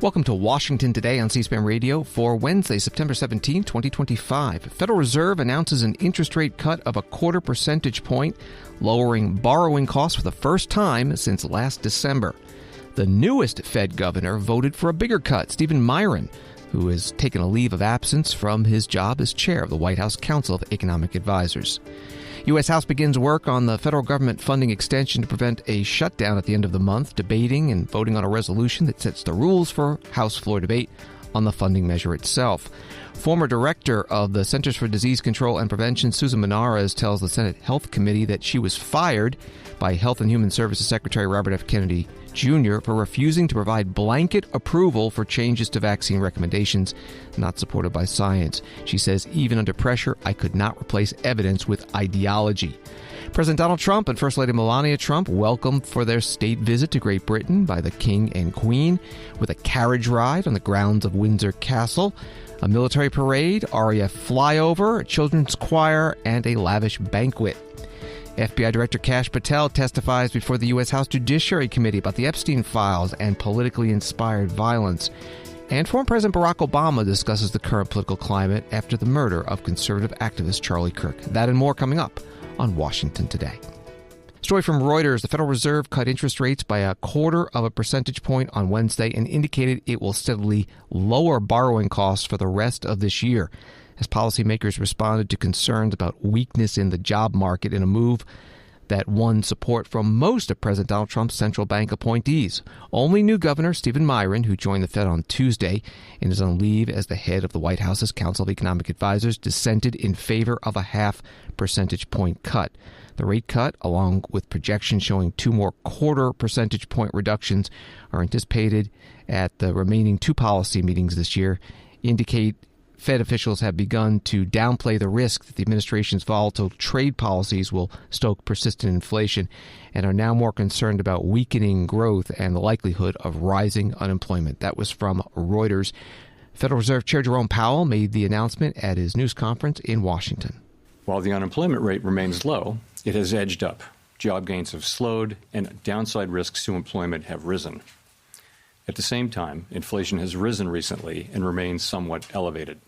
Welcome to Washington Today on C-SPAN Radio for Wednesday, September 17, 2025. Federal Reserve announces an interest rate cut of 0.25 percentage point, lowering borrowing costs for the first time since last December. The newest Fed governor voted for a bigger cut, Stephen Miran, who has taken a leave of absence from his job as chair of the White House Council of Economic Advisors. U.S. House begins work on the federal government funding extension to prevent a shutdown at the end of the month, debating and voting on a resolution that sets the rules for House floor debate on the funding measure itself. Former director of the Centers for Disease Control and Prevention, Susan Monarez, tells the Senate Health Committee that she was fired by Health and Human Services Secretary Robert F. Kennedy Jr. for refusing to provide blanket approval for changes to vaccine recommendations not supported by science. She says, even under pressure, I could not replace evidence with ideology. President Donald Trump and First Lady Melania Trump welcomed for their state visit to Great Britain by the King and Queen with a carriage ride on the grounds of Windsor Castle, a military parade, RAF flyover, a children's choir, and a lavish banquet. FBI Director Kash Patel testifies before the U.S. House Judiciary Committee about the Epstein files and politically inspired violence. And former President Barack Obama discusses the current political climate after the murder of conservative activist Charlie Kirk. That and more coming up on Washington Today. Story from Reuters. The Federal Reserve cut interest rates by 0.25 percentage point on Wednesday and indicated it will steadily lower borrowing costs for the rest of this year, as policymakers responded to concerns about weakness in the job market in a move that won support from most of President Donald Trump's central bank appointees. Only new Governor Stephen Miran, who joined the Fed on Tuesday and is on leave as the head of the White House's Council of Economic Advisors, dissented in favor of a 0.5 percentage point cut. The rate cut, along with projections showing 2 more 0.25 percentage point reductions, are anticipated at the remaining 2 policy meetings this year, indicate Fed officials have begun to downplay the risk that the administration's volatile trade policies will stoke persistent inflation and are now more concerned about weakening growth and the likelihood of rising unemployment. That was from Reuters. Federal Reserve Chair Jerome Powell made the announcement at his news conference in Washington. While the unemployment rate remains low, it has edged up. Job gains have slowed, and downside risks to employment have risen. At the same time, inflation has risen recently and remains somewhat elevated.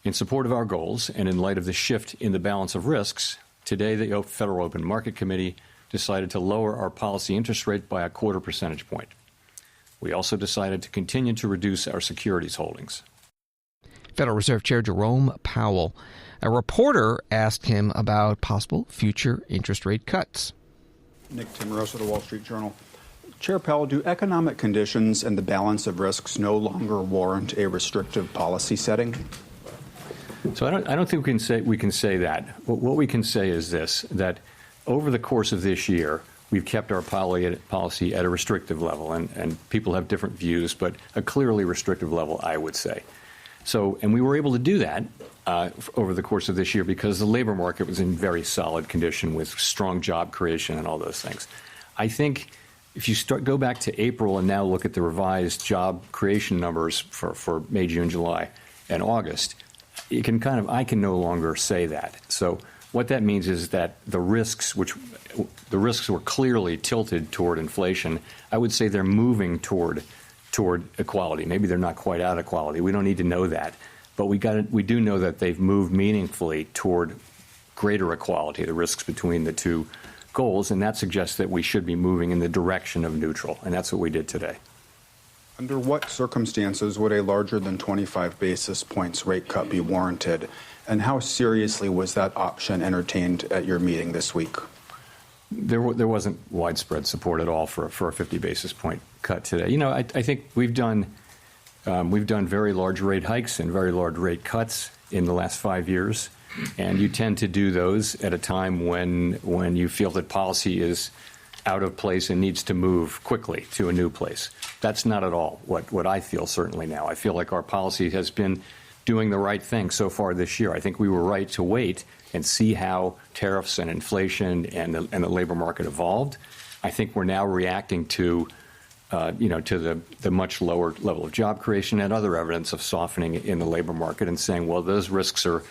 In support of our goals and in light of the shift in the balance of risks, today the Federal Open Market Committee decided to lower our policy interest rate by 0.25 percentage point. We also decided to continue to reduce our securities holdings. Federal Reserve Chair Jerome Powell. A reporter asked him about possible future interest rate cuts. Nick Timmeros of the Wall Street Journal. Chair Powell, do economic conditions and the balance of risks no longer warrant a restrictive policy setting? So I don't think we can say that. What we can say is this, that over the course of this year, we've kept our policy at a restrictive level, and people have different views, but a clearly restrictive level, I would say. So, and we were able to do that over the course of this year because the labor market was in very solid condition with strong job creation and all those things. I think if you go back to April and now look at the revised job creation numbers for May, June, July, and August, I can no longer say that. So what that means is that the risks were clearly tilted toward inflation. I would say they're moving toward equality. Maybe they're not quite out of equality. We don't need to know that. But we do know that they've moved meaningfully toward greater equality, the risks between the two goals, and that suggests that we should be moving in the direction of neutral, and that's what we did today. Under what circumstances would a larger than 25 basis points rate cut be warranted, and how seriously was that option entertained at your meeting this week? There wasn't widespread support at all for a 50 basis point cut today. You know, I think we've done very large rate hikes and very large rate cuts in the last 5 years, and you tend to do those at a time when you feel that policy is out of place and needs to move quickly to a new place. That's not at all what I feel certainly now. I feel like our policy has been doing the right thing so far this year. I think we were right to wait and see how tariffs and inflation and the labor market evolved. I think we're now reacting to the much lower level of job creation and other evidence of softening in the labor market and saying, well, those risks are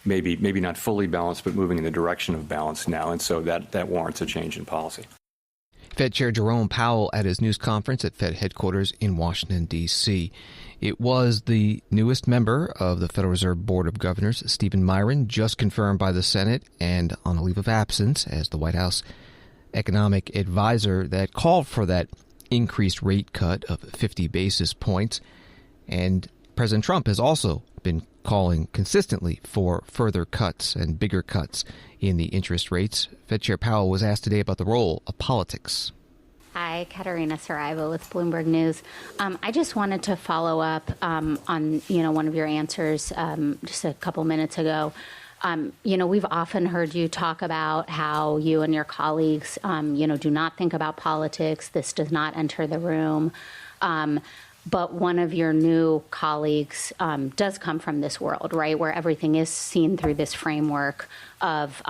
maybe not fully balanced, but moving in the direction of balance now. And so that warrants a change in policy. Fed Chair Jerome Powell at his news conference at Fed headquarters in Washington, D.C. It was the newest member of the Federal Reserve Board of Governors, Stephen Miran, just confirmed by the Senate and on a leave of absence as the White House economic advisor, that called for that increased rate cut of 50 basis points. And President Trump has also been calling consistently for further cuts and bigger cuts in the interest rates. Fed Chair Powell was asked today about the role of politics. Hi, Katerina Saraiva with Bloomberg News. I just wanted to follow up on one of your answers just a couple minutes ago. We've often heard you talk about how you and your colleagues, do not think about politics. This does not enter the room. But one of your new colleagues does come from this world, right, where everything is seen through this framework of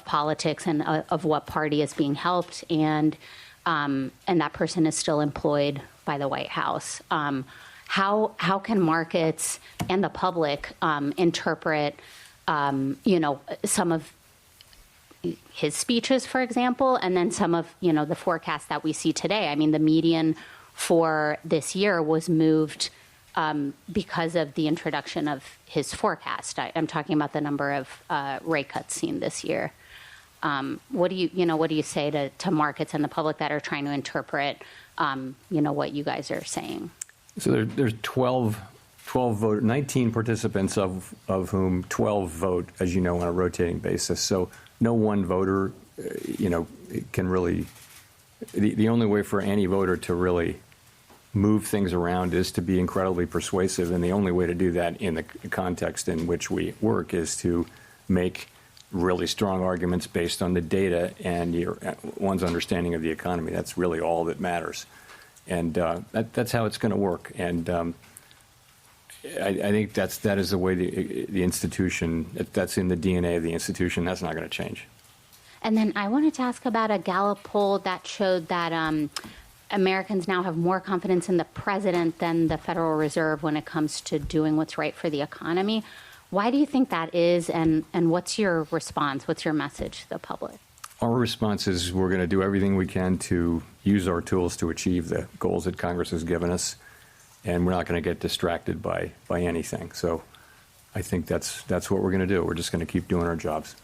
politics and of what party is being helped, and that person is still employed by the White House. How can markets and the public interpret, some of his speeches, for example, and then some of the forecasts that we see today? I mean, the median for this year was moved because of the introduction of his forecast. I'm talking about the number of rate cuts seen this year. What do you say to markets and the public that are trying to interpret, what you guys are saying? So there's 12 vote, 19 participants of whom 12 vote, as you know, on a rotating basis. So no one voter, can really. The only way for any voter to really move things around is to be incredibly persuasive, and the only way to do that in the context in which we work is to make really strong arguments based on the data and one's understanding of the economy. That's really all that matters, and that's how it's going to work. And I think that is the way the institution, that's in the DNA of the institution. That's not going to change. And then I wanted to ask about a Gallup poll that showed that Americans now have more confidence in the president than the Federal Reserve when it comes to doing what's right for the economy. Why do you think that is, and what's your response? What's your message to the public? Our response is we're going to do everything we can to use our tools to achieve the goals that Congress has given us, and we're not going to get distracted by anything. So I think that's what we're going to do. We're just going to keep doing our jobs.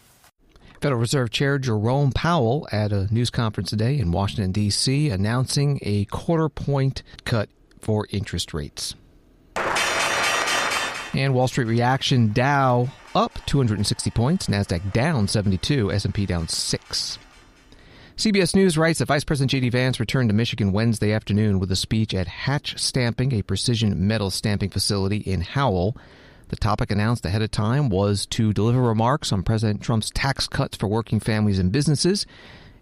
Federal Reserve Chair Jerome Powell at a news conference today in Washington, D.C., announcing a quarter-point cut for interest rates. And Wall Street reaction: Dow up 260 points, NASDAQ down 72, S&P down 6. CBS News writes that Vice President J.D. Vance returned to Michigan Wednesday afternoon with a speech at Hatch Stamping, a precision metal stamping facility in Howell. The topic announced ahead of time was to deliver remarks on President Trump's tax cuts for working families and businesses,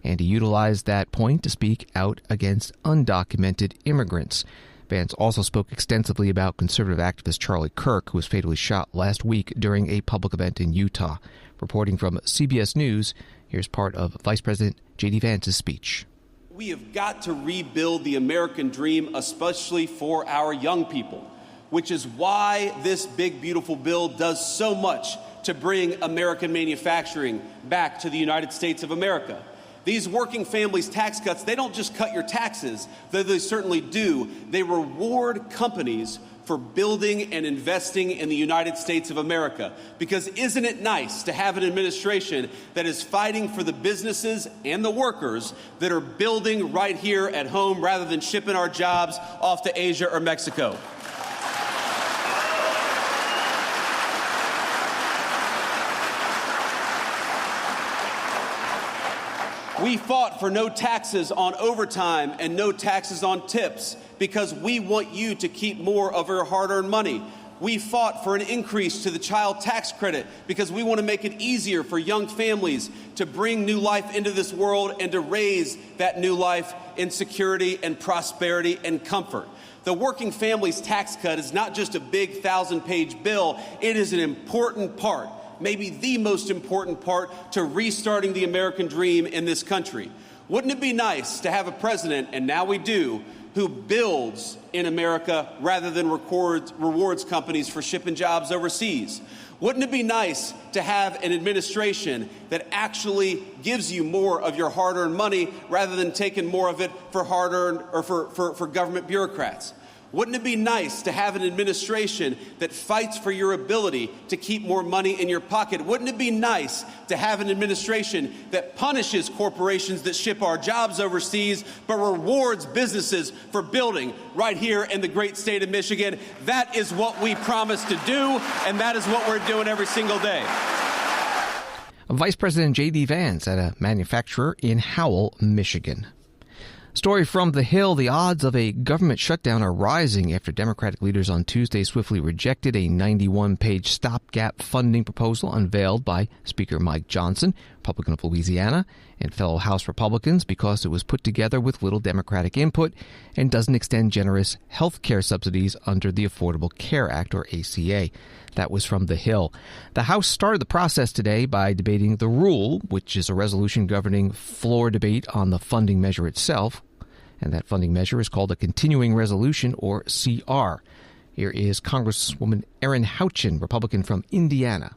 and he utilized that point to speak out against undocumented immigrants. Vance also spoke extensively about conservative activist Charlie Kirk, who was fatally shot last week during a public event in Utah. Reporting from CBS News, here's part of Vice President J.D. Vance's speech. We have got to rebuild the American dream, especially for our young people, which is why this big, beautiful bill does so much to bring American manufacturing back to the United States of America. These working families tax cuts, they don't just cut your taxes, though they certainly do. They reward companies for building and investing in the United States of America. Because isn't it nice to have an administration that is fighting for the businesses and the workers that are building right here at home rather than shipping our jobs off to Asia or Mexico? We fought for no taxes on overtime and no taxes on tips because we want you to keep more of your hard-earned money. We fought for an increase to the child tax credit because we want to make it easier for young families to bring new life into this world and to raise that new life in security and prosperity and comfort. The working families tax cut is not just a big 1,000-page bill. It is an important part, maybe the most important part, to restarting the American dream in this country. Wouldn't it be nice to have a president, and now we do, who builds in America rather than rewards companies for shipping jobs overseas? Wouldn't it be nice to have an administration that actually gives you more of your hard-earned money rather than taking more of it for hard-earned or for government bureaucrats? Wouldn't it be nice to have an administration that fights for your ability to keep more money in your pocket? Wouldn't it be nice to have an administration that punishes corporations that ship our jobs overseas, but rewards businesses for building right here in the great state of Michigan? That is what we promised to do, and that is what we're doing every single day. Vice President J.D. Vance at a manufacturer in Howell, Michigan. Story from The Hill. The odds of a government shutdown are rising after Democratic leaders on Tuesday swiftly rejected a 91-page stopgap funding proposal unveiled by Speaker Mike Johnson, Republican of Louisiana, and fellow House Republicans because it was put together with little Democratic input and doesn't extend generous health care subsidies under the Affordable Care Act, or ACA. That was from The Hill. The House started the process today by debating the rule, which is a resolution governing floor debate on the funding measure itself. And that funding measure is called a continuing resolution, or CR. Here is Congresswoman Erin Houchin, Republican from Indiana.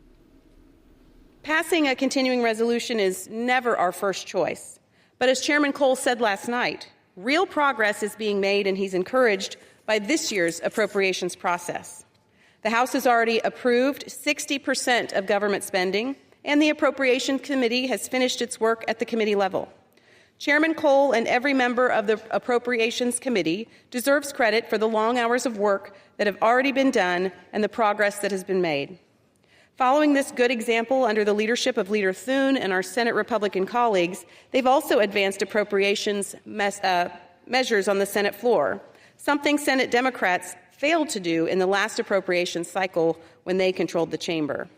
Passing a continuing resolution is never our first choice. But as Chairman Cole said last night, real progress is being made, and he's encouraged by this year's appropriations process. The House has already approved 60% of government spending, and the Appropriations Committee has finished its work at the committee level. Chairman Cole and every member of the Appropriations Committee deserves credit for the long hours of work that have already been done and the progress that has been made. Following this good example under the leadership of Leader Thune and our Senate Republican colleagues, they've also advanced appropriations measures on the Senate floor, something Senate Democrats failed to do in the last appropriations cycle when they controlled the chamber.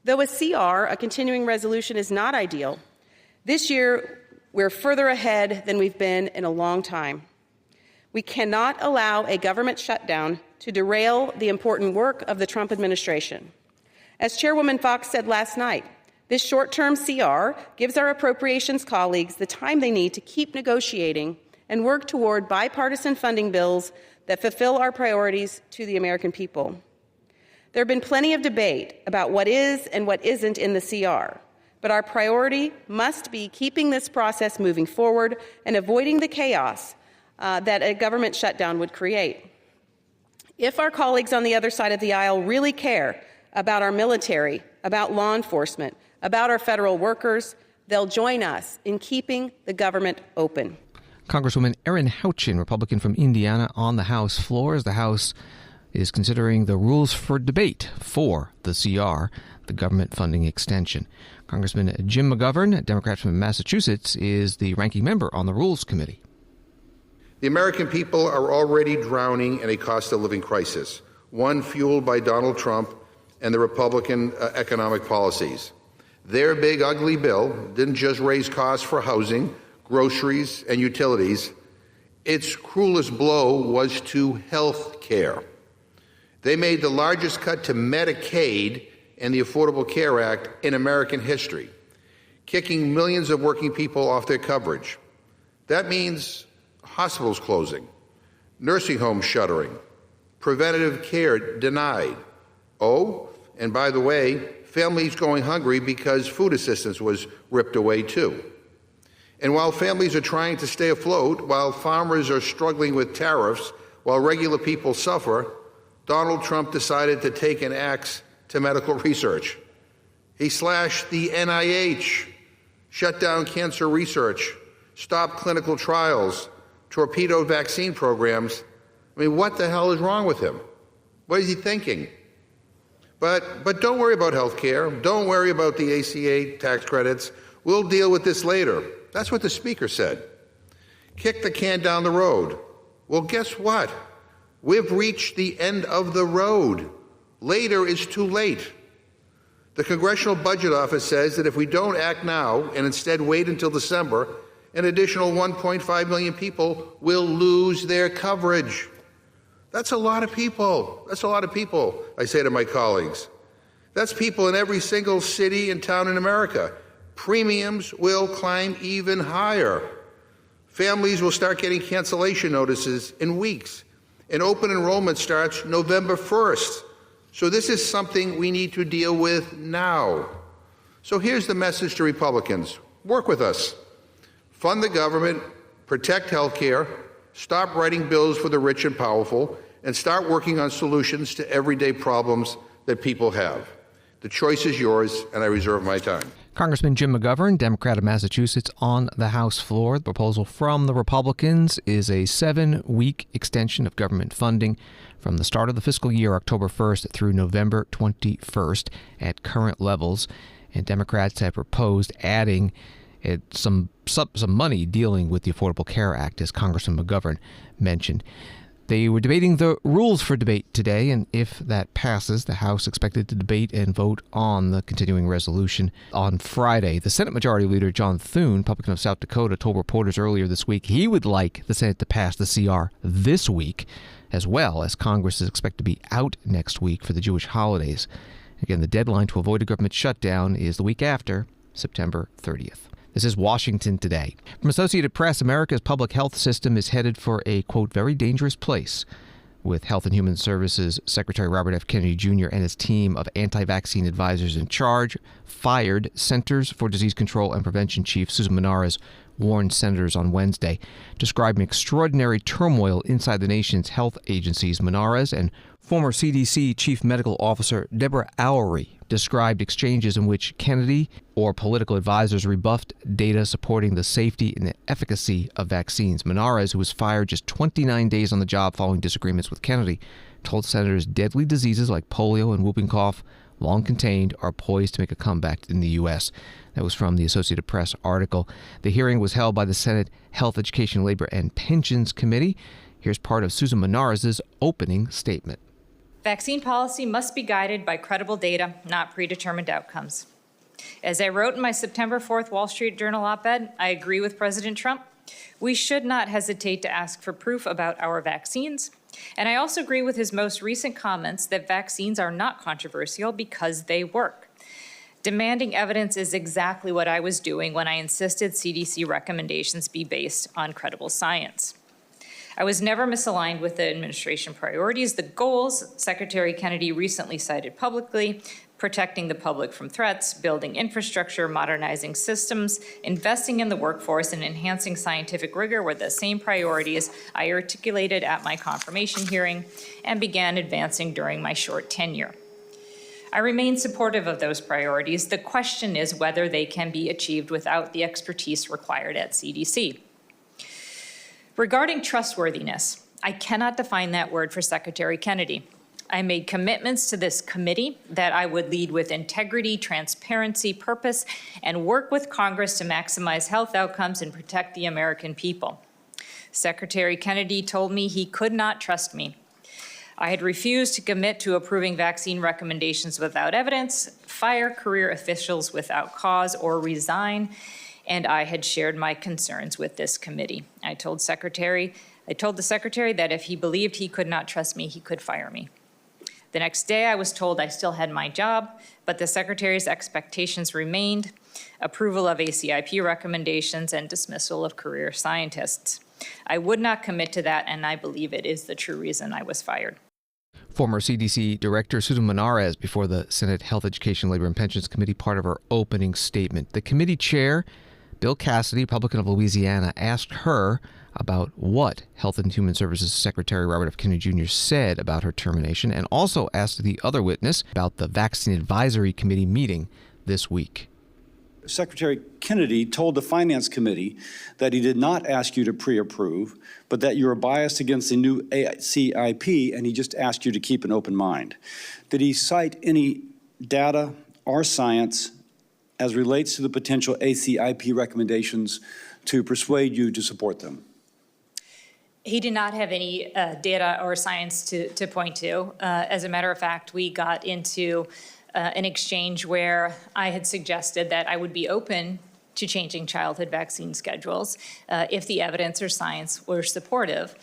Though a CR, a continuing resolution, is not ideal, this year we're further ahead than we've been in a long time. We cannot allow a government shutdown to derail the important work of the Trump administration. As Chairwoman Fox said last night, this short-term CR gives our appropriations colleagues the time they need to keep negotiating and work toward bipartisan funding bills that fulfill our priorities to the American people. There have been plenty of debate about what is and what isn't in the CR. But our priority must be keeping this process moving forward and avoiding the chaos that a government shutdown would create. If our colleagues on the other side of the aisle really care about our military, about law enforcement, about our federal workers, they'll join us in keeping the government open. Congresswoman Erin Houchin, Republican from Indiana, on the House floor as the House is considering the rules for debate for the CR, the government funding extension. Congressman Jim McGovern, Democrat from Massachusetts, is the ranking member on the Rules Committee. The American people are already drowning in a cost of living crisis, one fueled by Donald Trump and the Republican economic policies. Their big, ugly bill didn't just raise costs for housing, groceries, and utilities. Its cruelest blow was to health care. They made the largest cut to Medicaid and the Affordable Care Act in American history, kicking millions of working people off their coverage. That means hospitals closing, nursing homes shuttering, preventative care denied. Oh, and by the way, families going hungry because food assistance was ripped away too. And while families are trying to stay afloat, while farmers are struggling with tariffs, while regular people suffer, Donald Trump decided to take an axe to medical research. He slashed the NIH, shut down cancer research, stopped clinical trials, torpedoed vaccine programs. I mean, what the hell is wrong with him? What is he thinking? But don't worry about health care. Don't worry about the ACA tax credits. We'll deal with this later. That's what the Speaker said. Kick the can down the road. Well, guess what? We've reached the end of the road. Later is too late. The Congressional Budget Office says that if we don't act now and instead wait until December, an additional 1.5 million people will lose their coverage. That's a lot of people. That's a lot of people, I say to my colleagues. That's people in every single city and town in America. Premiums will climb even higher. Families will start getting cancellation notices in weeks. And open enrollment starts November 1st. So this is something we need to deal with now. So here's the message to Republicans. Work with us. Fund the government, protect health care, stop writing bills for the rich and powerful, and start working on solutions to everyday problems that people have. The choice is yours, and I reserve my time. Congressman Jim McGovern, Democrat of Massachusetts, on the House floor. The proposal from the Republicans is a 7-week extension of government funding from the start of the fiscal year, October 1st, through November 21st at current levels. And Democrats have proposed adding some money dealing with the Affordable Care Act, as Congressman McGovern mentioned. They were debating the rules for debate today, and if that passes, the House expected to debate and vote on the continuing resolution on Friday. The Senate Majority Leader John Thune, Republican of South Dakota, told reporters earlier this week he would like the Senate to pass the CR this week, as well as Congress is expected to be out next week for the Jewish holidays. Again, the deadline to avoid a government shutdown is the week after, September 30th. This is Washington Today. From Associated Press, America's public health system is headed for a, quote, very dangerous place, with Health and Human Services Secretary Robert F. Kennedy Jr. and his team of anti-vaccine advisors in charge fired Centers for Disease Control and Prevention Chief Susan Monarez warned senators on Wednesday, describing extraordinary turmoil inside the nation's health agencies. Monarez and former CDC Chief Medical Officer Deborah Oury described exchanges in which Kennedy or political advisors rebuffed data supporting the safety and the efficacy of vaccines. Monarez, who was fired just 29 days on the job following disagreements with Kennedy, told senators deadly diseases like polio and whooping cough, long contained, are poised to make a comeback in the U.S. That was from the Associated Press article. The hearing was held by the Senate Health, Education, Labor, and Pensions Committee. Here's part of Susan Monarez's opening statement. Vaccine policy must be guided by credible data, not predetermined outcomes. As I wrote in my September 4th Wall Street Journal op-ed, I agree with President Trump. We should not hesitate to ask for proof about our vaccines. And I also agree with his most recent comments that vaccines are not controversial because they work. Demanding evidence is exactly what I was doing when I insisted CDC recommendations be based on credible science. I was never misaligned with the administration priorities. The goals Secretary Kennedy recently cited publicly, protecting the public from threats, building infrastructure, modernizing systems, investing in the workforce, and enhancing scientific rigor were the same priorities I articulated at my confirmation hearing and began advancing during my short tenure. I remain supportive of those priorities. The question is whether they can be achieved without the expertise required at CDC. Regarding trustworthiness, I cannot define that word for Secretary Kennedy. I made commitments to this committee that I would lead with integrity, transparency, purpose, and work with Congress to maximize health outcomes and protect the American people. Secretary Kennedy told me he could not trust me. I had refused to commit to approving vaccine recommendations without evidence, fire career officials without cause, or resign, and I had shared my concerns with this committee. I told the secretary that if he believed he could not trust me, he could fire me. The next day, I was told I still had my job, but the secretary's expectations remained: approval of ACIP recommendations and dismissal of career scientists. I would not commit to that, and I believe it is the true reason I was fired. Former CDC Director Susan Monarez before the Senate Health, Education, Labor, and Pensions Committee, part of her opening statement. The committee chair, Bill Cassidy, Republican of Louisiana, asked her about what Health and Human Services Secretary Robert F. Kennedy Jr. said about her termination, and also asked the other witness about the Vaccine Advisory Committee meeting this week. Secretary Kennedy told the Finance Committee that he did not ask you to pre-approve, but that you were biased against the new ACIP, and he just asked you to keep an open mind. Did he cite any data or science as relates to the potential ACIP recommendations to persuade you to support them? He did not have any data or science to point to. As a matter of fact, we got into an exchange where I had suggested that I would be open to changing childhood vaccine schedules if the evidence or science were supportive.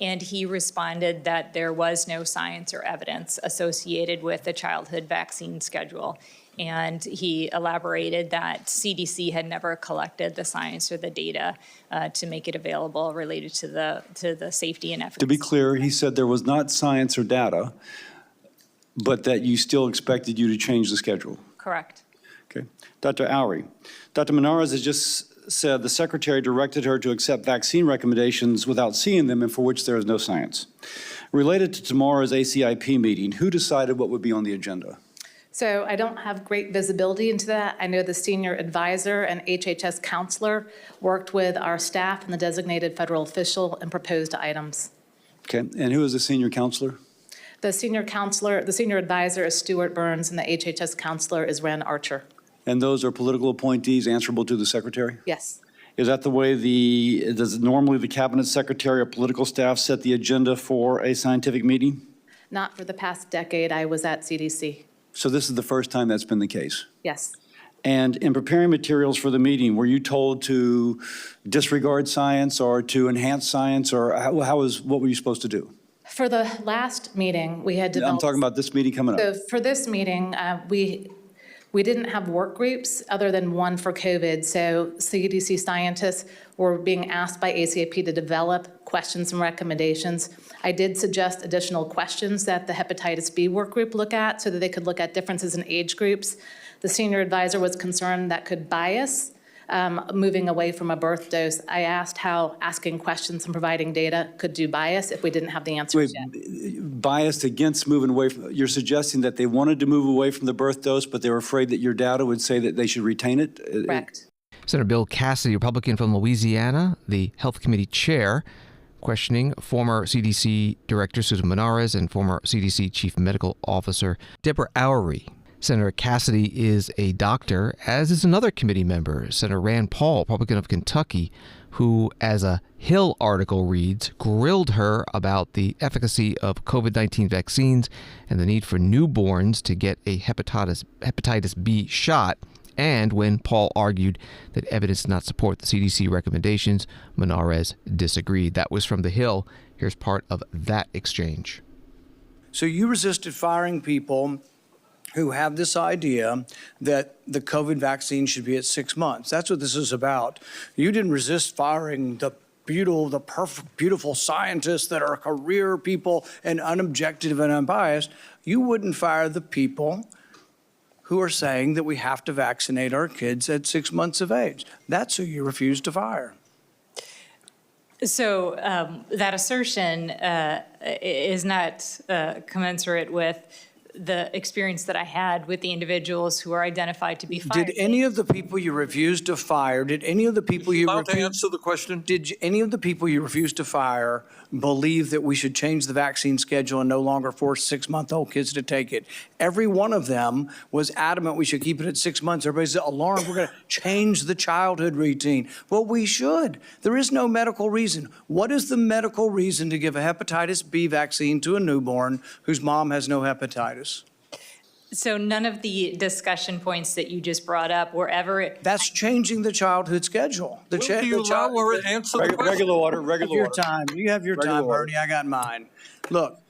And he responded that there was no science or evidence associated with the childhood vaccine schedule. And he elaborated that CDC had never collected the science or the data to make it available related to the safety and efficacy. To be clear, he said there was not science or data, but that you still expected you to change the schedule. Correct. Okay. Dr. Oury. Dr. Monarez has just said the secretary directed her to accept vaccine recommendations without seeing them and for which there is no science. Related to tomorrow's ACIP meeting, who decided what would be on the agenda? So I don't have great visibility into that. I know the senior advisor and HHS counselor worked with our staff and the designated federal official and proposed items. Okay. And who is the senior counselor? The senior advisor is Stuart Burns, and the HHS counselor is Ren Archer. And those are political appointees answerable to the secretary? Yes. Is that the way does normally the cabinet secretary or political staff set the agenda for a scientific meeting? Not for the past decade. I was at CDC. So this is the first time that's been the case? Yes. And in preparing materials for the meeting, were you told to disregard science or to enhance science, or what were you supposed to do? For the last meeting, we had developed. I'm talking about this meeting coming up. So for this meeting, we didn't have work groups other than one for COVID. So CDC scientists were being asked by ACIP to develop questions and recommendations. I did suggest additional questions that the hepatitis B work group look at so that they could look at differences in age groups. The senior advisor was concerned that could bias moving away from a birth dose. I asked how asking questions and providing data could do bias if we didn't have the answers yet. Biased against moving away from, you're suggesting that they wanted to move away from the birth dose, but they were afraid that your data would say that they should retain it? Correct. Senator Bill Cassidy, Republican from Louisiana, the Health Committee chair, questioning former CDC Director Susan Monarez and former CDC Chief Medical Officer Deborah Oury. Senator Cassidy is a doctor, as is another committee member, Senator Rand Paul, Republican of Kentucky, who, as a Hill article reads, grilled her about the efficacy of COVID-19 vaccines and the need for newborns to get a hepatitis B shot. And when Paul argued that evidence did not support the CDC recommendations, Monarez disagreed. That was from the Hill. Here's part of that exchange. So you resisted firing people who have this idea that the COVID vaccine should be at 6 months. That's what this is about. You didn't resist firing the perfect, beautiful scientists that are career people and unobjective and unbiased. You wouldn't fire the people who are saying that we have to vaccinate our kids at 6 months of age. That's who you refused to fire. So that assertion is not commensurate with the experience that I had with the individuals who are identified to be fired. Did any of the people you refused to fire, did any of the people you refused to answer the question? Did any of the people you refused to fire believe that we should change the vaccine schedule and no longer force 6-month-old kids to take it? Every one of them was adamant we should keep it at 6 months. Everybody's alarmed, we're going to change the childhood routine. Well, we should. There is no medical reason. What is the medical reason to give a hepatitis B vaccine to a newborn whose mom has no hepatitis? So none of the discussion points that you just brought up were ever... That's changing the childhood schedule. Will you allow her to answer the question? Regular order, regular order. You have your time, Bernie. I got mine. Look,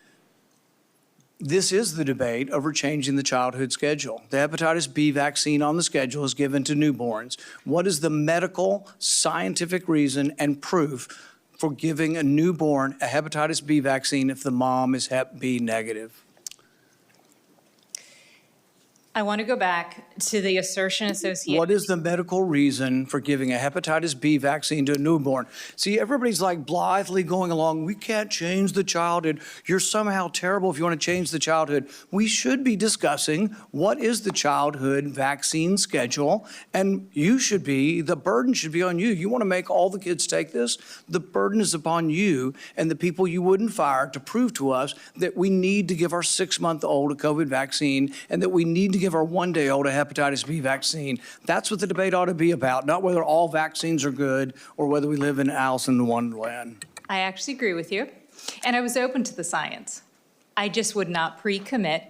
this is the debate over changing the childhood schedule. The hepatitis B vaccine on the schedule is given to newborns. What is the medical, scientific reason and proof for giving a newborn a hepatitis B vaccine if the mom is hep B negative? I want to go back to the assertion associated. What is the medical reason for giving a hepatitis B vaccine to a newborn? See, everybody's like blithely going along. We can't change the childhood. You're somehow terrible if you want to change the childhood. We should be discussing what is the childhood vaccine schedule, and the burden should be on you. You want to make all the kids take this? The burden is upon you and the people you wouldn't fire to prove to us that we need to give our 6-month-old a COVID vaccine and that we need to give our 1-day-old a hepatitis B vaccine. That's what the debate ought to be about, not whether all vaccines are good or whether we live in Alice in Wonderland. I actually agree with you, and I was open to the science. I just would not pre-commit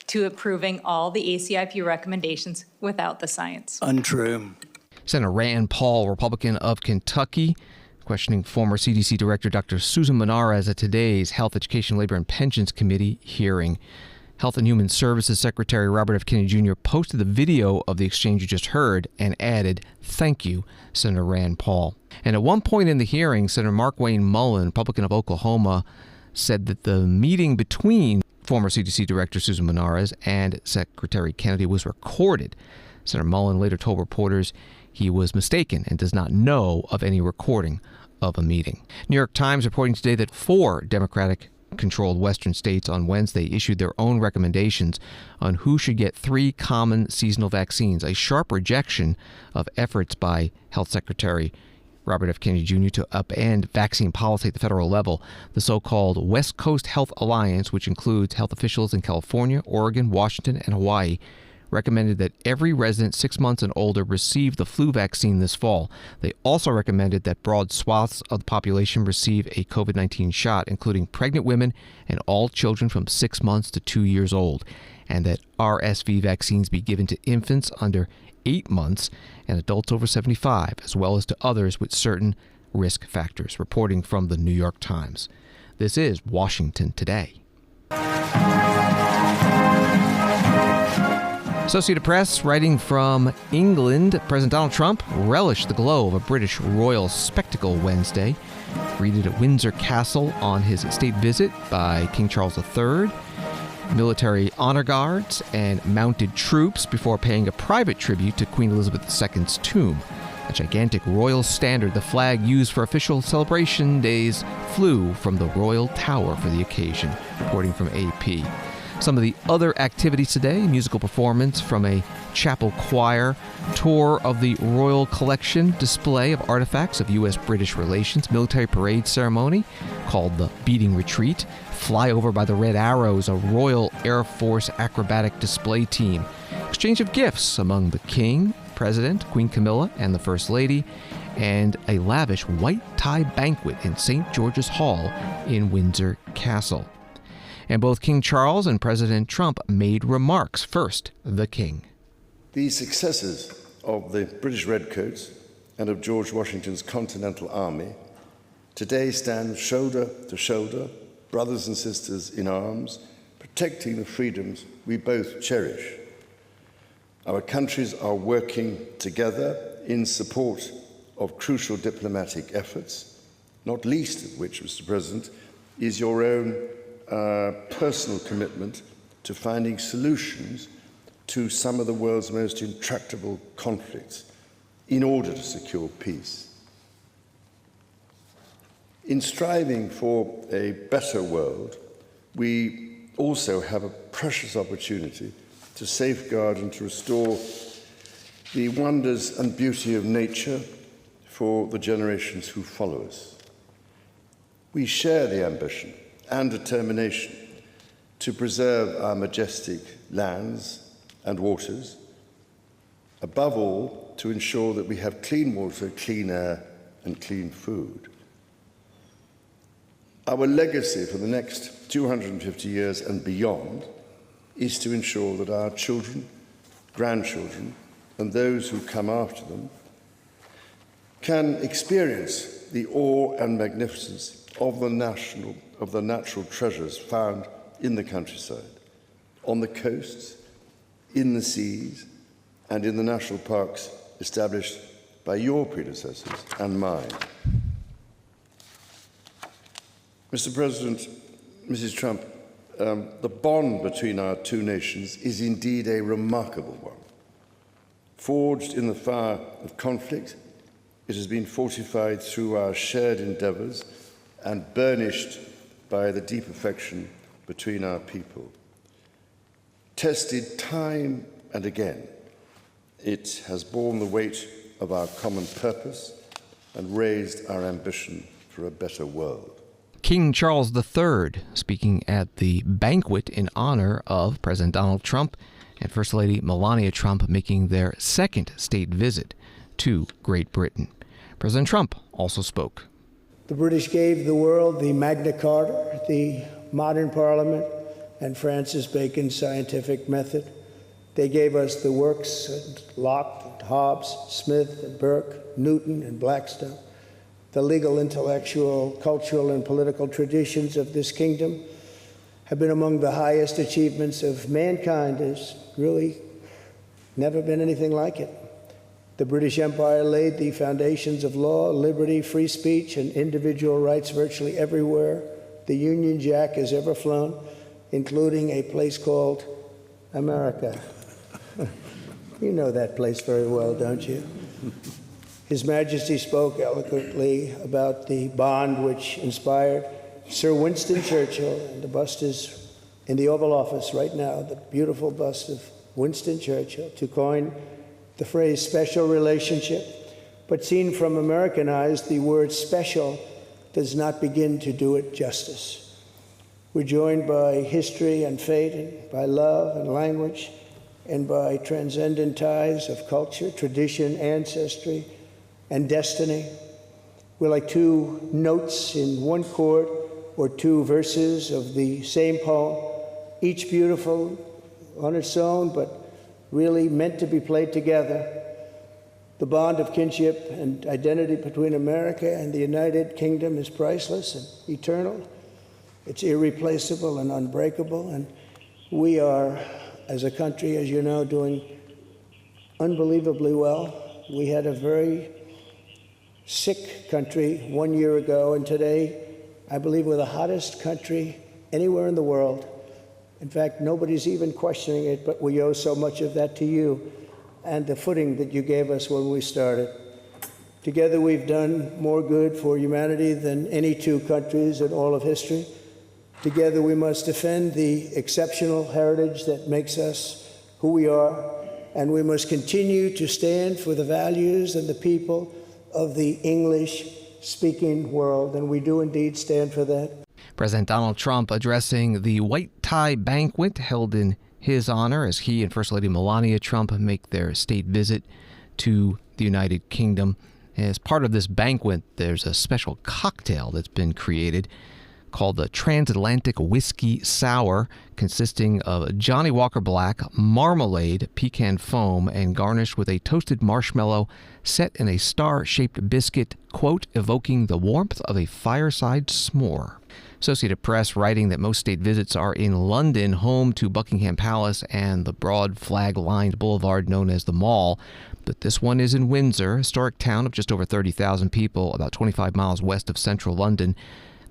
to approving all the ACIP recommendations without the science. Untrue. Senator Rand Paul, Republican of Kentucky, questioning former CDC Director Dr. Susan Monarez at today's Health, Education, Labor, and Pensions Committee hearing. Health and Human Services Secretary Robert F. Kennedy Jr. posted the video of the exchange you just heard and added, "Thank you, Senator Rand Paul." And at one point in the hearing, Senator Mark Wayne Mullen, Republican of Oklahoma, said that the meeting between Former CDC Director Susan Monarez and Secretary Kennedy was recorded. Senator Mullen later told reporters he was mistaken and does not know of any recording of a meeting. New York Times reporting today that 4 Democratic-controlled Western states on Wednesday issued their own recommendations on who should get 3 common seasonal vaccines, a sharp rejection of efforts by Health Secretary Robert F. Kennedy Jr. to upend vaccine policy at the federal level. The so-called West Coast Health Alliance, which includes health officials in California, Oregon, Washington, and Hawaii, recommended that every resident 6 months and older receive the flu vaccine this fall. They also recommended that broad swaths of the population receive a COVID-19 shot, including pregnant women and all children from 6 months to 2 years old, and that RSV vaccines be given to infants under 8 months and adults over 75, as well as to others with certain risk factors. Reporting from the New York Times. This is Washington Today. Associated Press, writing from England, President Donald Trump relished the glow of a British royal spectacle Wednesday. Greeted at Windsor Castle on his state visit by King Charles III, military honor guards, and mounted troops before paying a private tribute to Queen Elizabeth II's tomb. A gigantic royal standard, the flag used for official celebration days, flew from the Royal Tower for the occasion. Reporting from AP. Some of the other activities today: musical performance from a chapel choir, tour of the Royal Collection, display of artifacts of U.S.-British relations, military parade ceremony called the Beating Retreat, flyover by the Red Arrows, a Royal Air Force acrobatic display team, exchange of gifts among the King, President, Queen Camilla, and the First Lady, and a lavish white tie banquet in St. George's Hall in Windsor Castle. And both King Charles and President Trump made remarks. First, the King. The successes of the British Redcoats and of George Washington's Continental Army today stand shoulder to shoulder, brothers and sisters in arms, protecting the freedoms we both cherish. Our countries are working together in support of crucial diplomatic efforts, not least of which, Mr. President, is your own personal commitment to finding solutions to some of the world's most intractable conflicts in order to secure peace. In striving for a better world, we also have a precious opportunity to safeguard and to restore the wonders and beauty of nature for the generations who follow us. We share the ambition and determination to preserve our majestic lands and waters, above all, to ensure that we have clean water, clean air, and clean food. Our legacy for the next 250 years and beyond is to ensure that our children, grandchildren, and those who come after them can experience the awe and magnificence of the natural treasures found in the countryside, on the coasts, in the seas, and in the national parks established by your predecessors and mine. Mr. President, Mrs. Trump, the bond between our two nations is indeed a remarkable one. Forged in the fire of conflict, it has been fortified through our shared endeavors and burnished by the deep affection between our people. Tested time and again, it has borne the weight of our common purpose and raised our ambition for a better world. King Charles III speaking at the banquet in honor of President Donald Trump and First Lady Melania Trump making their second state visit to Great Britain. President Trump also spoke. The British gave the world the Magna Carta, the modern parliament, and Francis Bacon's scientific method. They gave us the works of Locke, Hobbes, Smith, and Burke, Newton, and Blackstone. The legal, intellectual, cultural, and political traditions of this kingdom have been among the highest achievements of mankind. There's really never been anything like it. The British Empire laid the foundations of law, liberty, free speech, and individual rights virtually everywhere the Union Jack has ever flown. including a place called America. You know that place very well, don't you? His Majesty spoke eloquently about the bond which inspired Sir Winston Churchill, and the bust is in the Oval Office right now, the beautiful bust of Winston Churchill, to coin the phrase special relationship. But seen from American eyes, the word special does not begin to do it justice. We're joined by history and fate, and by love and language, and by transcendent ties of culture, tradition, ancestry, and destiny. We're like two notes in one chord, or two verses of the same poem, each beautiful on its own, but really meant to be played together. The bond of kinship and identity between America and the United Kingdom is priceless and eternal. It's irreplaceable and unbreakable, and we are, as a country, as you know, doing unbelievably well. We had a very sick country 1 year ago, and today, I believe we're the hottest country anywhere in the world. In fact, nobody's even questioning it, but we owe so much of that to you and the footing that you gave us when we started. Together, we've done more good for humanity than any two countries in all of history. Together, we must defend the exceptional heritage that makes us who we are, and we must continue to stand for the values and the people of the English-speaking world, and we do indeed stand for that. President Donald Trump addressing the white tie banquet held in his honor as he and First Lady Melania Trump make their state visit to the United Kingdom. As part of this banquet, there's a special cocktail that's been created called the Transatlantic Whiskey Sour, consisting of Johnny Walker Black, marmalade, pecan foam, and garnished with a toasted marshmallow set in a star-shaped biscuit, quote, evoking the warmth of a fireside s'more. Associated Press writing that most state visits are in London, home to Buckingham Palace and the broad flag-lined boulevard known as the Mall. But this one is in Windsor, a historic town of just over 30,000 people, about 25 miles west of central London.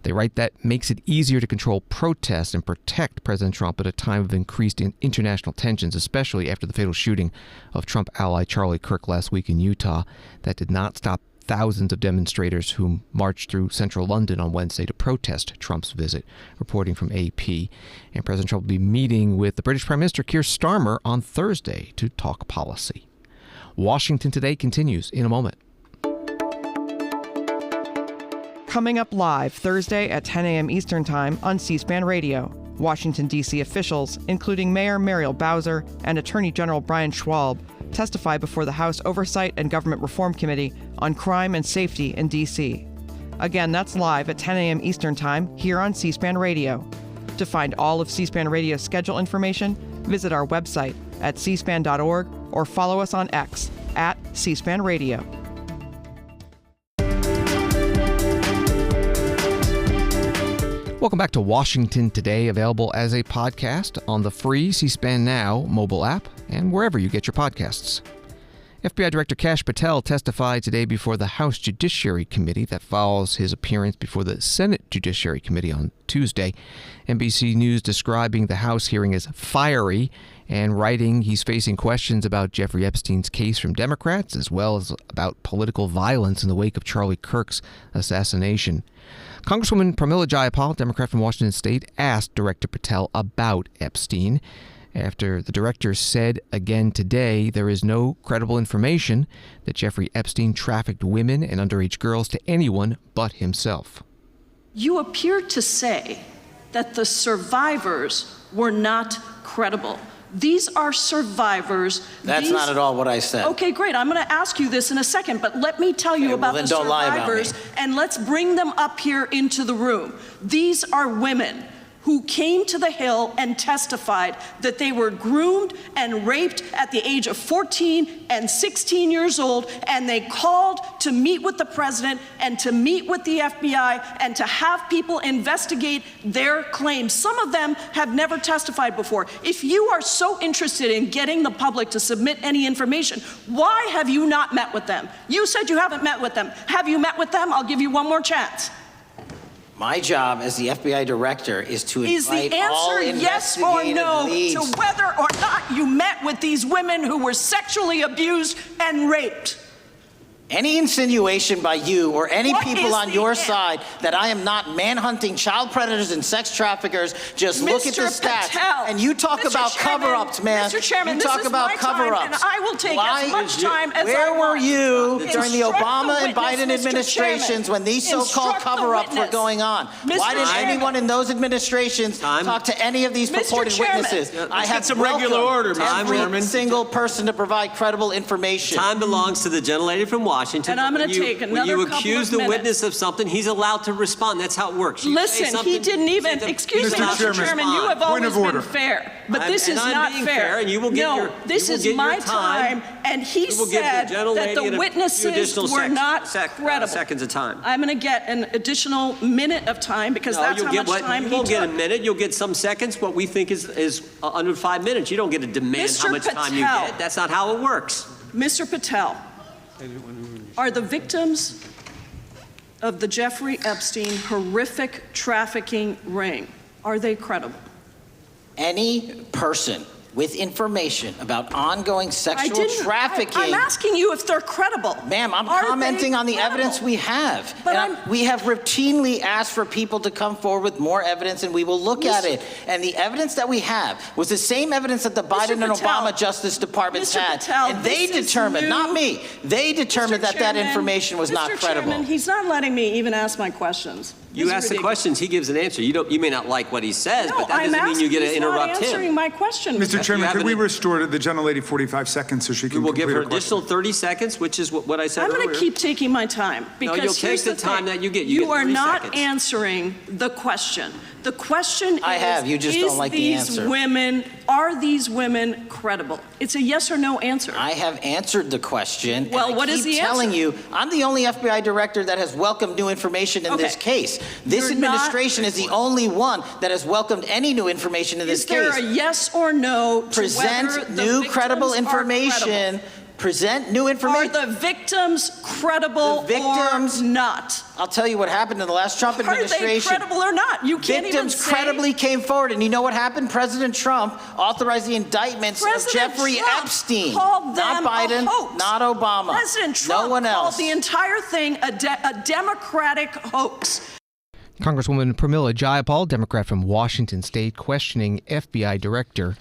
They write that makes it easier to control protests and protect President Trump at a time of increased international tensions, especially after the fatal shooting of Trump ally Charlie Kirk last week in Utah. That did not stop thousands of demonstrators who marched through central London on Wednesday to protest Trump's visit, reporting from AP. And President Trump will be meeting with the British Prime Minister Keir Starmer on Thursday to talk policy. Washington Today continues in a moment. Coming up live Thursday at 10 a.m. Eastern Time on C-SPAN Radio. Washington, D.C. officials, including Mayor Muriel Bowser and Attorney General Brian Schwalb, testify before the House Oversight and Government Reform Committee on crime and safety in D.C. Again, that's live at 10 a.m. Eastern Time here on C-SPAN Radio. To find all of C-SPAN Radio's schedule information, visit our website at cspan.org or follow us on X at C-SPAN Radio. Welcome back to Washington Today, available as a podcast on the free C-SPAN Now mobile app and wherever you get your podcasts. FBI Director Kash Patel testified today before the House Judiciary Committee that follows his appearance before the Senate Judiciary Committee on Tuesday. NBC News describing the House hearing as fiery and writing he's facing questions about Jeffrey Epstein's case from Democrats as well as about political violence in the wake of Charlie Kirk's assassination. Congresswoman Pramila Jayapal, Democrat from Washington State, asked Director Patel about Epstein. After the director said again today there is no credible information that Jeffrey Epstein trafficked women and underage girls to anyone but himself. You appear to say that the survivors were not credible. These are survivors. That's not at all what I said. Okay, great. I'm going to ask you this in a second, but let me tell you about the survivors, and let's bring them up here into the room. These are women who came to the Hill and testified that they were groomed and raped at the age of 14 and 16 years old, and they called to meet with the president and to meet with the FBI and to have people investigate their claims. Some of them have never testified before. If you are so interested in getting the public to submit any information, why have you not met with them? You said you haven't met with them. Have you met with them? I'll give you one more chance. My job as the FBI director is to invite all investigative leads. Is the answer yes or no to whether or not you met with these women who were sexually abused and raped? Any insinuation by you or any people on your side that I am not manhunting child predators and sex traffickers, just look at the stats. And you talk about cover-ups, man. Mr. Chairman, you talk about cover-ups. And I will take as much time as Where I want. were you during the Instruct Obama and witness, Biden Mr. administrations Chairman. when these so-called cover-ups were going on? Why didn't anyone in those administrations talk to any of these purported witnesses? I have some regular order, Mr. every single person to provide credible information. Time belongs to the gentlelady from Washington. And I'm going to take another When you couple accuse of the minutes. witness of something, he's allowed to respond. That's how it works. You say Listen, something, he didn't even, excuse me, Mr. Chairman, you have always been fair, but this is not fair. And you will get no, this is my time, and he said that the witnesses were not credible. Seconds of time. I'm going to get an additional minute of time because that's how much time he took. You won't get a minute. You'll get some seconds. What we think is under 5 minutes. You don't get to demand how much time you get. That's not how it works. Mr. Patel, are the victims of the Jeffrey Epstein horrific trafficking ring, are they credible? Any person with information about ongoing sexual trafficking. I'm asking you if they're credible. Ma'am, I'm commenting on the evidence we have. We have routinely asked for people to come forward with more evidence, and we will look at it. And the evidence that we have was the same evidence that the Biden and Obama Justice Departments had. And they determined, not me, they determined that that information was not credible. Chairman, he's not letting me even ask my questions. You ask the questions, he gives an answer. You may not like what he says, but that doesn't mean you get to interrupt him. He's not answering my question. Mr. Chairman, could we restore the gentlelady 45 seconds so she can complete her question? We'll give her additional 30 seconds, which is what I said earlier. I'm going to keep taking my time because you'll take the time that you get. You are not answering the question. The question is, you just don't like the answer. Are these women credible? It's a yes or no answer. I have answered the question. Well, what is the answer? I'm telling you, I'm the only FBI director that has welcomed new information in this case. This administration is the only one that has welcomed any new information in this case. Is there a yes or no to present new credible information? Present new information. Are the victims credible or not? I'll tell you what happened in the last Trump administration. Are they credible or not? You can't Victims even say. credibly came forward, and you know what happened? President Trump authorized the indictments of Jeffrey Epstein. Called not them Biden, a hoax. not Obama. President Trump no one else. called the entire thing a Democratic hoax. Congresswoman Pramila Jayapal, Democrat from Washington State, questioning FBI Director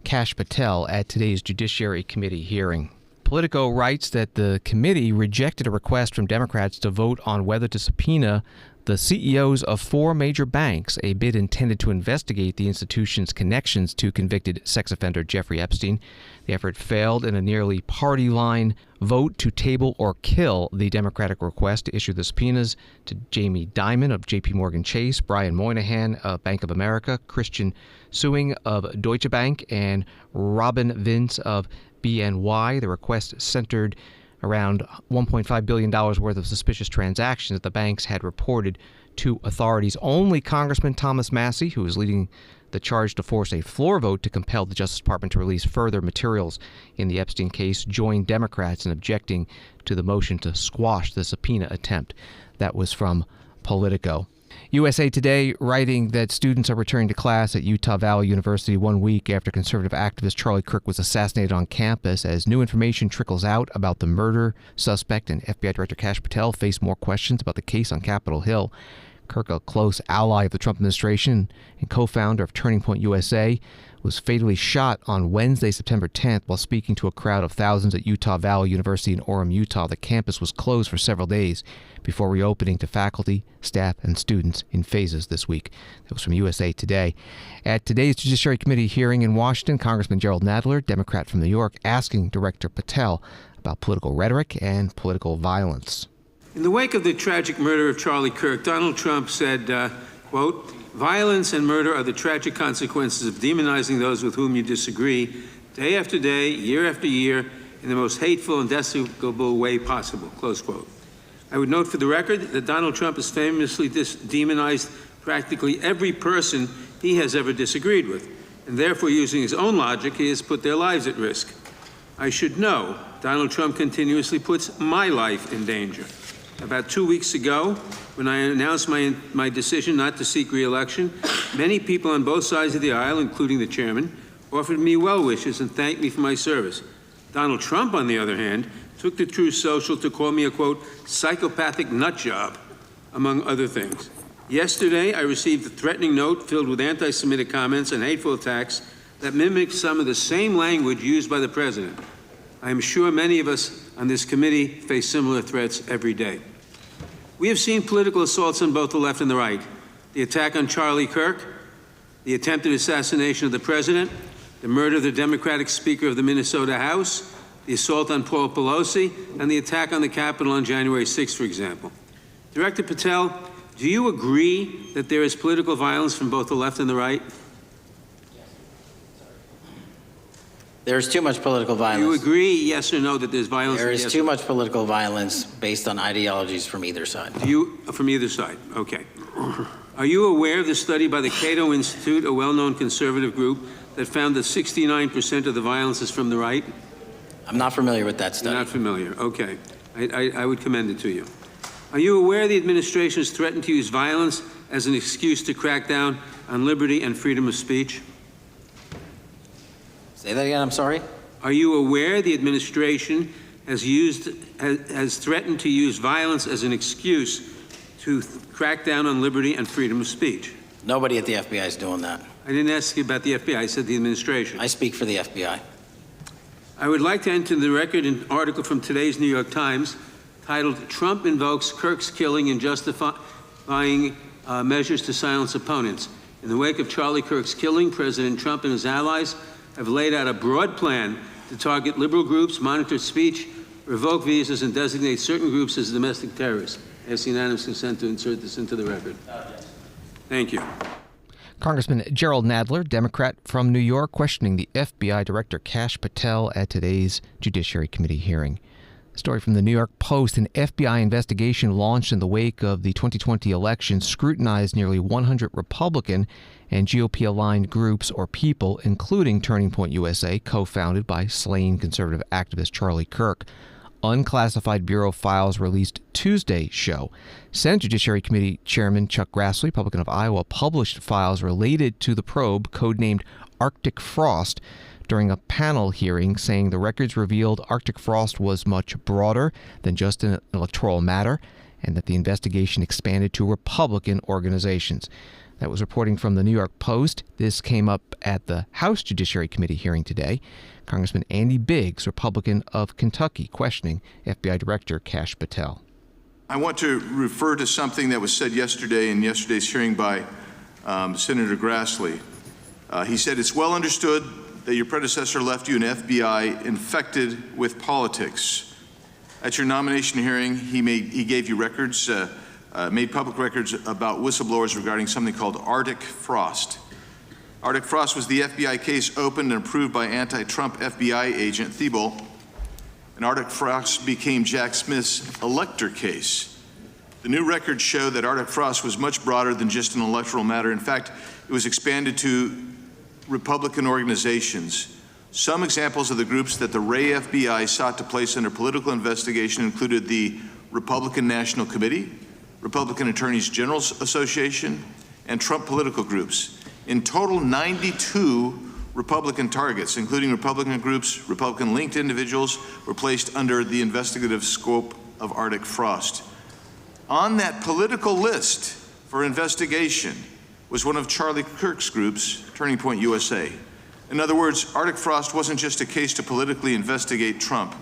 Kash Patel at today's Judiciary Committee hearing. Politico writes that the committee rejected a request from Democrats to vote on whether to subpoena the CEOs of 4 major banks, a bid intended to investigate the institution's connections to convicted sex offender Jeffrey Epstein. The effort failed in a nearly party-line vote to table or kill the Democratic request to issue the subpoenas to Jamie Dimon of J.P. Morgan Chase, Brian Moynihan of Bank of America, Christian Suing of Deutsche Bank, and Robin Vince of BNY. The request centered around $1.5 billion worth of suspicious transactions that the banks had reported to authorities. Only Congressman Thomas Massie, who is leading the charge to force a floor vote to compel the Justice Department to release further materials in the Epstein case, joined Democrats in objecting to the motion to squash the subpoena attempt. That was from Politico. USA Today writing that students are returning to class at Utah Valley University 1 week after conservative activist Charlie Kirk was assassinated on campus. As new information trickles out about the murder, suspect and FBI Director Kash Patel face more questions about the case on Capitol Hill. Kirk, a close ally of the Trump administration and co-founder of Turning Point USA, was fatally shot on Wednesday, September 10th, while speaking to a crowd of thousands at Utah Valley University in Orem, Utah. The campus was closed for several days before reopening to faculty, staff, and students in phases this week. That was from USA Today. At today's Judiciary Committee hearing in Washington, Congressman Gerald Nadler, Democrat from New York, asking Director Patel about political rhetoric and political violence. In the wake of the tragic murder of Charlie Kirk, Donald Trump said, quote, "Violence and murder are the tragic consequences of demonizing those with whom you disagree, day after day, year after year, in the most hateful and despicable way possible," close quote. I would note for the record that Donald Trump has famously demonized practically every person he has ever disagreed with, and therefore, using his own logic, he has put their lives at risk. I should know Donald Trump continuously puts my life in danger. About 2 weeks ago, when I announced my decision not to seek re-election, many people on both sides of the aisle, including the chairman, offered me well wishes and thanked me for my service. Donald Trump, on the other hand, took to Truth Social to call me a, quote, psychopathic nut job, among other things. Yesterday, I received a threatening note filled with anti-Semitic comments and hateful attacks that mimic some of the same language used by the president. I am sure many of us on this committee face similar threats every day. We have seen political assaults on both the left and the right. The attack on Charlie Kirk, the attempted assassination of the president, the murder of the Democratic Speaker of the Minnesota House, the assault on Paul Pelosi, and the attack on the Capitol on January 6th, for example. Director Patel, do you agree that there is political violence from both the left and the right? There's too much political violence. Do you agree, yes or no, that there's violence? There is too much political violence based on ideologies from either side. From either side, okay. Are you aware of the study by the Cato Institute, a well-known conservative group, that found that 69% of the violence is from the right? I'm not familiar with that study. You're not familiar, okay. I would commend it to you. Are you aware the administration has threatened to use violence as an excuse to crack down on liberty and freedom of speech? Say that again, I'm sorry? Are you aware the administration has threatened to use violence as an excuse to crack down on liberty and freedom of speech? Nobody at the FBI is doing that. I didn't ask you about the FBI, I said the administration. I speak for the FBI. I would like to enter the record an article from today's New York Times titled, Trump invokes Kirk's killing and justifying measures to silence opponents. In the wake of Charlie Kirk's killing, President Trump and his allies have laid out a broad plan to target liberal groups, monitor speech, revoke visas, and designate certain groups as domestic terrorists. I ask unanimous consent to insert this into the record. Thank you. Congressman Gerald Nadler, Democrat from New York, questioning the FBI Director Kash Patel at today's Judiciary Committee hearing. A story from the New York Post. An FBI investigation launched in the wake of the 2020 election scrutinized nearly 100 Republican and GOP-aligned groups or people, including Turning Point USA, co-founded by slain conservative activist Charlie Kirk. Unclassified Bureau files released Tuesday show Senate Judiciary Committee Chairman Chuck Grassley, Republican of Iowa, published files related to the probe, codenamed Arctic Frost, during a panel hearing, saying the records revealed Arctic Frost was much broader than just an electoral matter, and that the investigation expanded to Republican organizations. That was reporting from the New York Post. This came up at the House Judiciary Committee hearing today. Congressman Andy Biggs, Republican of Kentucky, questioning FBI Director Kash Patel. I want to refer to something that was said yesterday in yesterday's hearing by Senator Grassley. He said, it's well understood that your predecessor left you an FBI infected with politics. At your nomination hearing, he gave you records, made public records about whistleblowers regarding something called Arctic Frost. Arctic Frost was the FBI case opened and approved by anti-Trump FBI agent Thibault, and Arctic Frost became Jack Smith's elector case. The new records show that Arctic Frost was much broader than just an electoral matter. In fact, it was expanded to Republican organizations. Some examples of the groups that the Ray FBI sought to place under political investigation included the Republican National Committee, Republican Attorneys General's Association, and Trump political groups. In total, 92 Republican targets, including Republican groups, Republican-linked individuals, were placed under the investigative scope of Arctic Frost. On that political list for investigation was one of Charlie Kirk's groups, Turning Point USA. In other words, Arctic Frost wasn't just a case to politically investigate Trump.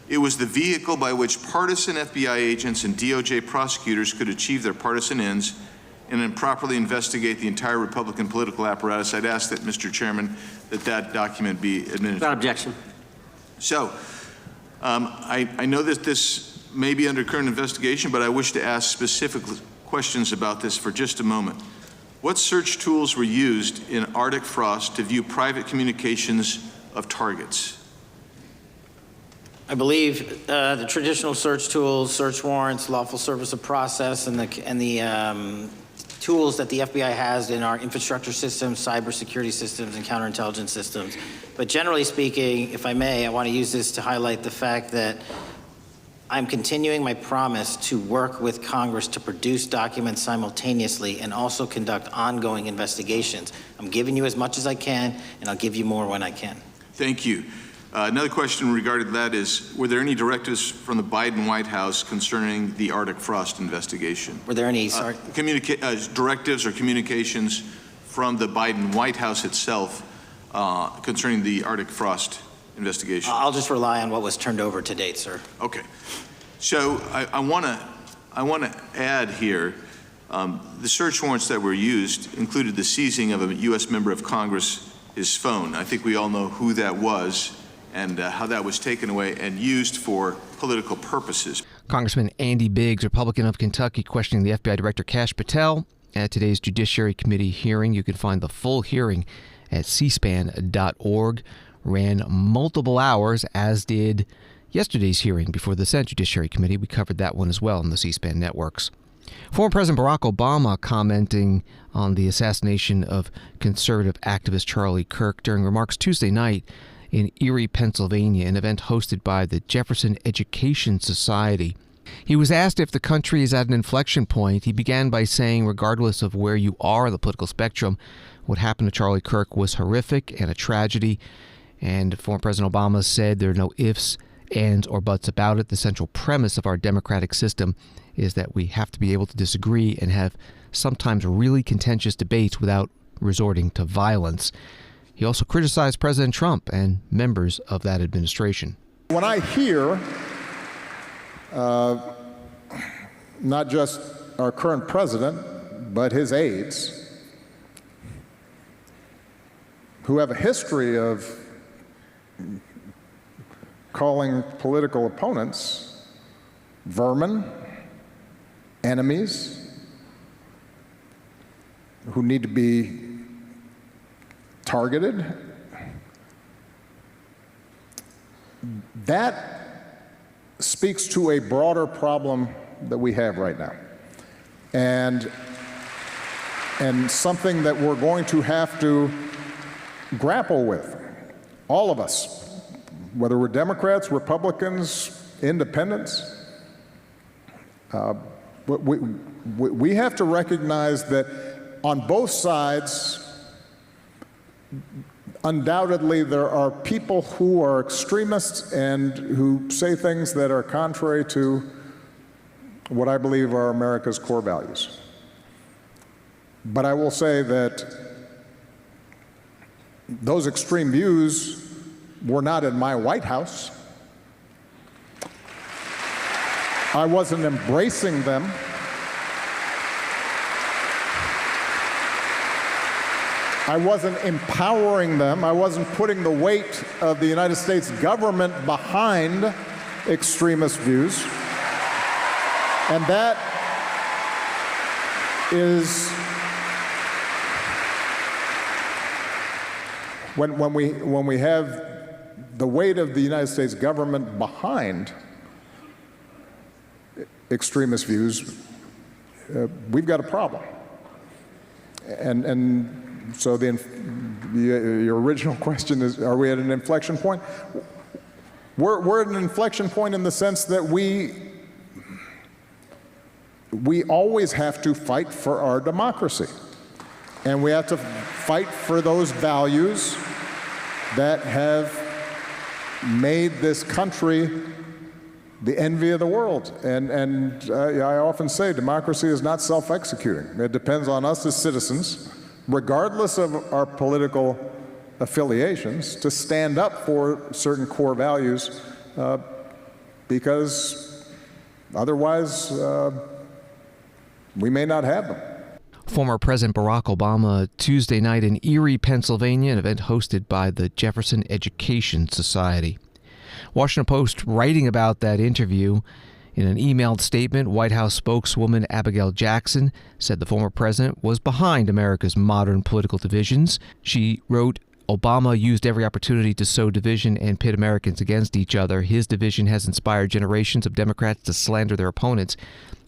It was the vehicle by which partisan FBI agents and DOJ prosecutors could achieve their partisan ends and improperly investigate the entire Republican political apparatus. I'd ask that, Mr. Chairman, that document be administered. Without objection. So, I know that this may be under current investigation, but I wish to ask specific questions about this for just a moment. What search tools were used in Arctic Frost to view private communications of targets? I believe the traditional search tools, search warrants, lawful service of process, and the tools that the FBI has in our infrastructure systems, cybersecurity systems, and counterintelligence systems. But generally speaking, if I may, I want to use this to highlight the fact that I'm continuing my promise to work with Congress to produce documents simultaneously and also conduct ongoing investigations. I'm giving you as much as I can, and I'll give you more when I can. Thank you. Another question regarding that is, were there any directives from the Biden White House concerning the Arctic frost investigation? Were there any directives or communications from the Biden White House itself concerning the Arctic frost investigation? I'll just rely on what was turned over to date, sir. Okay. So I want to add here, the search warrants that were used included the seizing of a U.S. member of Congress, his phone. I think we all know who that was and how that was taken away and used for political purposes. Congressman Andy Biggs, Republican of Kentucky, questioning the FBI Director Kash Patel at today's Judiciary Committee hearing. You can find the full hearing at cspan.org. Ran multiple hours, as did yesterday's hearing before the Senate Judiciary Committee. We covered that one as well on the C-SPAN networks. Former President Barack Obama commenting on the assassination of conservative activist Charlie Kirk during remarks Tuesday night in Erie, Pennsylvania, an event hosted by the Jefferson Education Society. He was asked if the country is at an inflection point. He began by saying, regardless of where you are on the political spectrum, what happened to Charlie Kirk was horrific and a tragedy. And former President Obama said there are no ifs, ands, or buts about it. The central premise of our democratic system is that we have to be able to disagree and have sometimes really contentious debates without resorting to violence. He also criticized President Trump and members of that administration. When I hear not just our current president, but his aides, who have a history of calling political opponents vermin, enemies, who need to be targeted, that speaks to a broader problem that we have right now. And something that we're going to have to grapple with, all of us, whether we're Democrats, Republicans, independents. We have to recognize that on both sides, undoubtedly there are people who are extremists and who say things that are contrary to what I believe are America's core values. But I will say that those extreme views were not in my White House. I wasn't embracing them. I wasn't empowering them. I wasn't putting the weight of the United States government behind extremist views. And that is when we have the weight of the United States government behind extremist views, we've got a problem. And so your original question is, are we at an inflection point? We're at an inflection point in the sense that we always have to fight for our democracy. And we have to fight for those values that have made this country the envy of the world. And I often say democracy is not self-executing. It depends on us as citizens, regardless of our political affiliations, to stand up for certain core values, because otherwise we may not have them. Former President Barack Obama Tuesday night in Erie, Pennsylvania, an event hosted by the Jefferson Education Society. Washington Post writing about that interview. In an emailed statement, White House spokeswoman Abigail Jackson said the former president was behind America's modern political divisions. She wrote, Obama used every opportunity to sow division and pit Americans against each other. His division has inspired generations of Democrats to slander their opponents.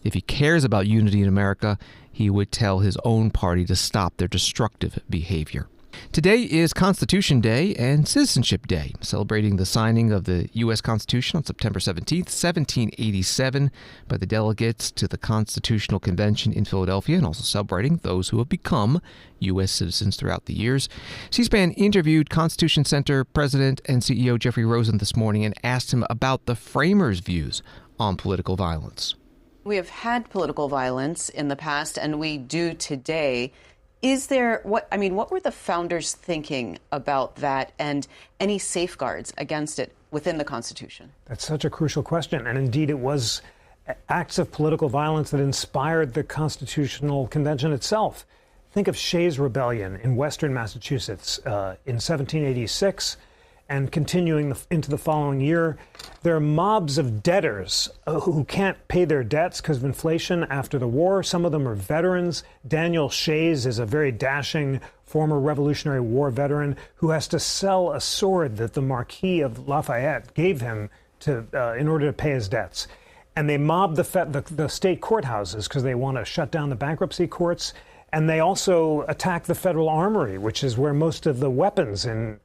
If he cares about unity in America, he would tell his own party to stop their destructive behavior. Today is Constitution Day and Citizenship Day, celebrating the signing of the U.S. Constitution on September 17th, 1787, by the delegates to the Constitutional Convention in Philadelphia, and also celebrating those who have become U.S. citizens throughout the years. C-SPAN interviewed Constitution Center President and CEO Jeffrey Rosen this morning and asked him about the framers' views on political violence. We have had political violence in the past, and we do today. Is there, what were the founders thinking about that and any safeguards against it within the Constitution? That's such a crucial question. And indeed, it was acts of political violence that inspired the Constitutional Convention itself. Think of Shays' Rebellion in western Massachusetts in 1786. And continuing into the following year, there are mobs of debtors who can't pay their debts because of inflation after the war. Some of them are veterans. Daniel Shays is a very dashing former Revolutionary War veteran who has to sell a sword that the Marquis of Lafayette gave him in order to pay his debts. And they mob the state courthouses because they want to shut down the bankruptcy courts. And they also attack the federal armory, which is where most of the weapons in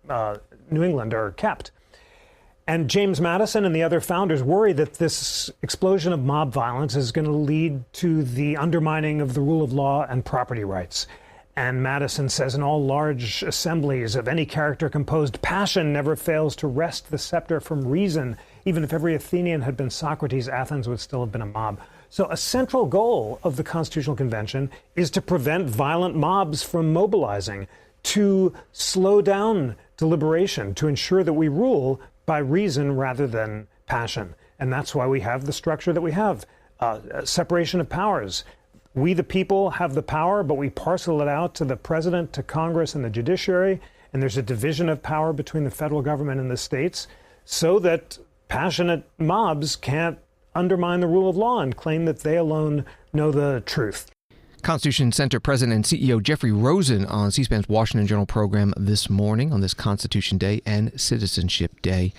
New England are kept. And James Madison and the other founders worry that this explosion of mob violence is going to lead to the undermining of the rule of law and property rights. And Madison says in all large assemblies of any character composed, passion never fails to wrest the scepter from reason. Even if every Athenian had been Socrates, Athens would still have been a mob. So a central goal of the Constitutional Convention is to prevent violent mobs from mobilizing, to slow down deliberation, to ensure that we rule by reason rather than passion. And that's why we have the structure that we have, separation of powers. We, the people, have the power, but we parcel it out to the president, to Congress, and the judiciary. And there's a division of power between the federal government and the states so that passionate mobs can't undermine the rule of law and claim that they alone know the truth. Constitution Center President and CEO Jeffrey Rosen on C-SPAN's Washington Journal program this morning on this Constitution Day and Citizenship Day.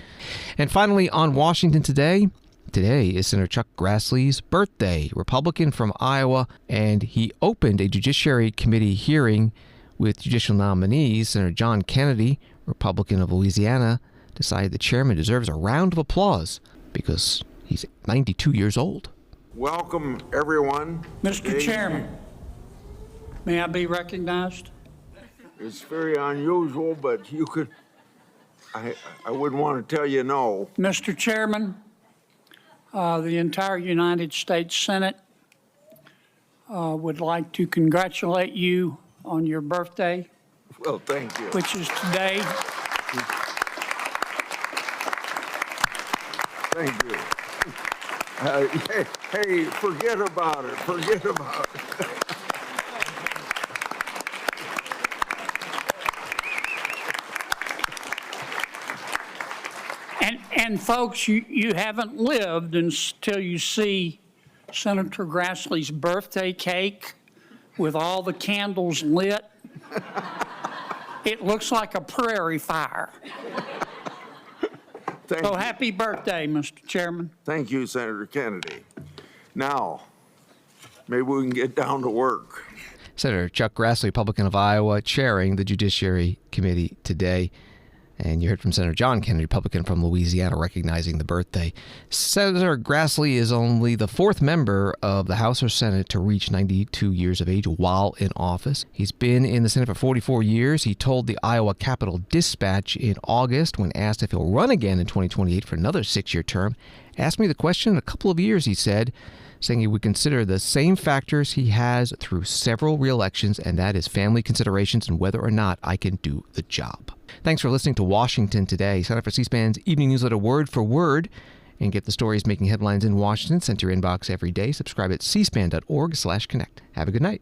And finally, on Washington Today is Senator Chuck Grassley's birthday, Republican from Iowa, and he opened a Judiciary Committee hearing with judicial nominees. Senator John Kennedy, Republican of Louisiana, decided the chairman deserves a round of applause because he's 92 years old. Welcome, everyone. Mr. Chairman, may I be recognized? It's very unusual, but you could, I wouldn't want to tell you no. Mr. Chairman, the entire United States Senate would like to congratulate you on your birthday. Well, thank you. Which is today. Thank you. Hey, forget about it. Forget about it. And folks, you haven't lived until you see Senator Grassley's birthday cake with all the candles lit. It looks like a prairie fire. So happy birthday, Mr. Chairman. Thank you, Senator Kennedy. Now, maybe we can get down to work. Senator Chuck Grassley, Republican of Iowa, chairing the Judiciary Committee today. And you heard from Senator John Kennedy, Republican from Louisiana, recognizing the birthday. Senator Grassley is only the fourth member of the House or Senate to reach 92 years of age while in office. He's been in the Senate for 44 years. He told the Iowa Capitol Dispatch in August, when asked if he'll run again in 2028 for another 6-year term, asked me the question in a couple of years, he said, saying he would consider the same factors he has through several re-elections, and that is family considerations and whether or not I can do the job. Thanks for listening to Washington Today. Sign up for C-SPAN's evening newsletter Word for Word and get the stories making headlines in Washington sent to your inbox every day. Subscribe at cspan.org/connect. Have a good night.